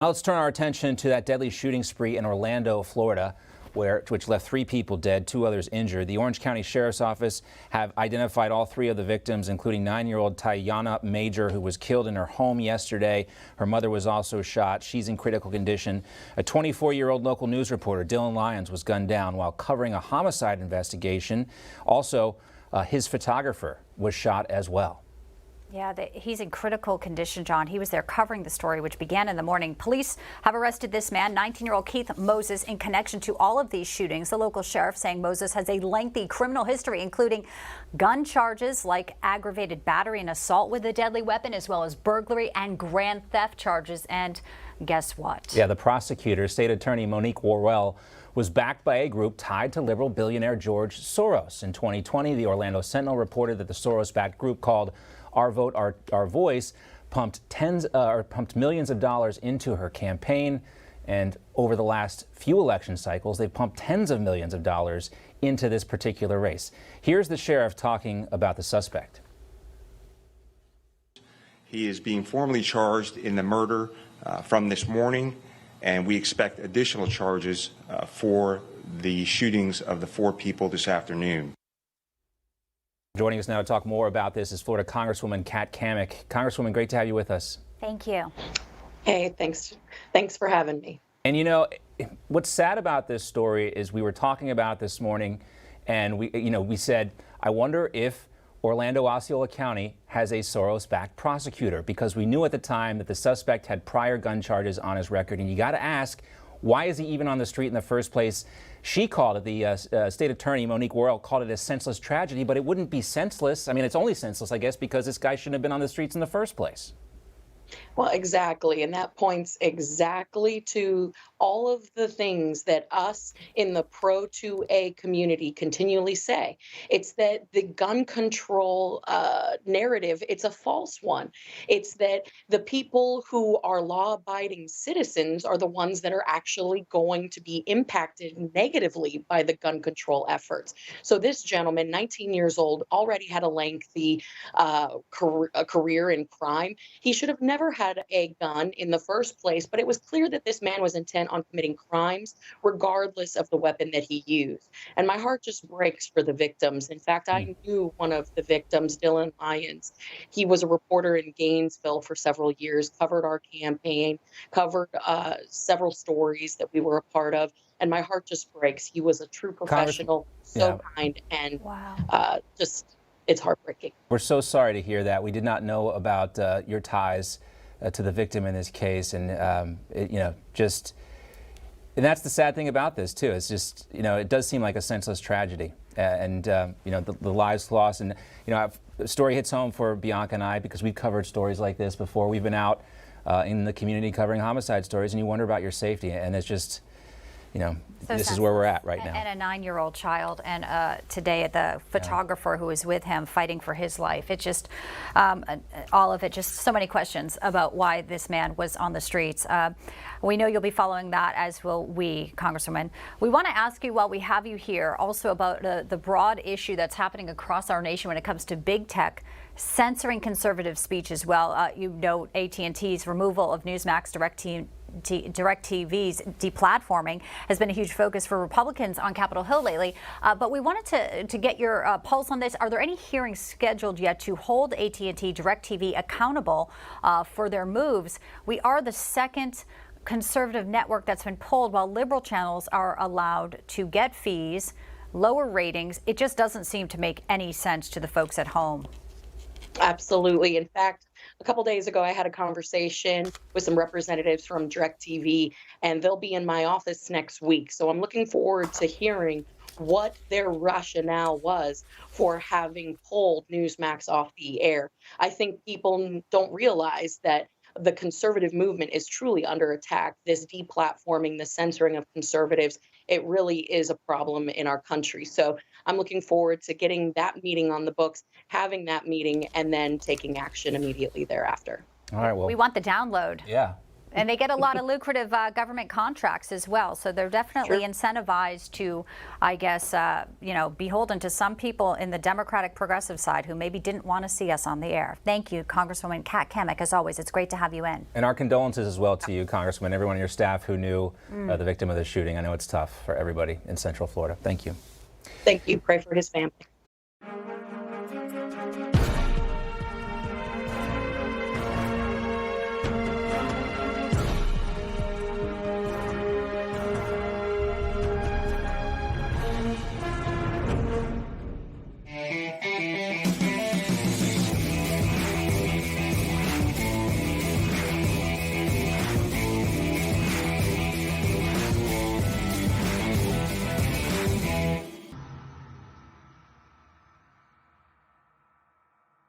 Now let's turn our attention to that deadly shooting spree in Orlando, Florida, which left 3 people dead, 2 others injured. The Orange County Sheriff's Office have identified all 3 of the victims, including 9-year-old Tayana Major, who was killed in her home yesterday. Her mother was also shot. She's in critical condition. A 24-year-old local news reporter, Dylan Lyons, was gunned down while covering a homicide investigation. Also, his photographer was shot as well. Yeah, he's in critical condition, John. He was there covering the story, which began in the morning. Police have arrested this man, 19-year-old Keith Moses, in connection to all of these shootings. The local sheriff saying Moses has a lengthy criminal history, including gun charges like aggravated battery and assault with a deadly weapon, as well as burglary and grand theft charges. And guess what? Yeah, the prosecutor, State Attorney Monique Worrell, was backed by a group tied to liberal billionaire George Soros. In 2020, the Orlando Sentinel reported that the Soros-backed group called Our Vote, Our Voice pumped millions of dollars into her campaign, and over the last few election cycles, they've pumped tens of millions of dollars into this particular race. Here's the sheriff talking about the suspect. He is being formally charged in the murder from this morning, and we expect additional charges for the shootings of the 4 people this afternoon. Joining us now to talk more about this is Florida Congresswoman Cammack. Congresswoman, great to have you with us. Thank you. Hey, thanks for having me. And you know, what's sad about this story is we were talking about this morning, and we said, I wonder if Orlando Osceola County has a Soros-backed prosecutor, because we knew at the time that the suspect had prior gun charges on his record. And you got to ask, why is he even on the street in the first place? She called it, the state attorney, Monique Worrell, called it a senseless tragedy, but it wouldn't be senseless. I mean, it's only senseless, I guess, because this guy shouldn't have been on the streets in the first place. Well, exactly. And that points exactly to all of the things that us in the pro-2A community continually say. It's that the gun control narrative, it's a false one. It's that the people who are law-abiding citizens are the ones that are actually going to be impacted negatively by the gun control efforts. So this gentleman, 19 years old, already had a lengthy career in crime. He should have never had a gun in the first place, but it was clear that this man was intent on committing crimes regardless of the weapon that he used. And my heart just breaks for the victims. In fact, I knew one of the victims, Dylan Lyons. He was a reporter in Gainesville for several years, covered our campaign, covered several stories that we were a part of. And my heart just breaks. He was a true professional, kind, and just, it's heartbreaking. We're so sorry to hear that. We did not know about your ties to the victim in this case, and and that's the sad thing about this too. It's just, it does seem like a senseless tragedy, and the lives lost. And the story hits home for Bianca and I, because we've covered stories like this before. We've been out in the community covering homicide stories, and you wonder about your safety, and it's just, this is where we're at right now. And a 9-year-old child, and today the photographer who was with him fighting for his life. It just, all of it, just so many questions about why this man was on the streets. We know you'll be following that, as will we, Congresswoman. We want to ask you, while we have you here, also about the broad issue that's happening across our nation when it comes to big tech censoring conservative speech as well. You note AT&T's removal of Newsmax, DirecTV's deplatforming has been a huge focus for Republicans on Capitol Hill lately. But we wanted to get your pulse on this. Are there any hearings scheduled yet to hold AT&T, DirecTV accountable for their moves? We are the second conservative network that's been pulled, while liberal channels are allowed to get fees, lower ratings. It just doesn't seem to make any sense to the folks at home. Absolutely. In fact, a couple days ago, I had a conversation with some representatives from DirecTV, and they'll be in my office next week. So I'm looking forward to hearing what their rationale was for having pulled Newsmax off the air. I think people don't realize that the conservative movement is truly under attack. This deplatforming, the censoring of conservatives, it really is a problem in our country. So I'm looking forward to getting that meeting on the books, having that meeting, and then taking action immediately thereafter. All right, well, we want the download. Yeah. And they get a lot of lucrative government contracts as well. So they're definitely incentivized to, I guess, beholden to some people in the Democratic progressive side who maybe didn't want to see us on the air. Thank you, Congresswoman Kat Cammack. As always, it's great to have you in. And our condolences as well to you, Congresswoman, everyone on your staff who knew the victim of the shooting. I know it's tough for everybody in Central Florida. Thank you. Thank you. Pray for his family.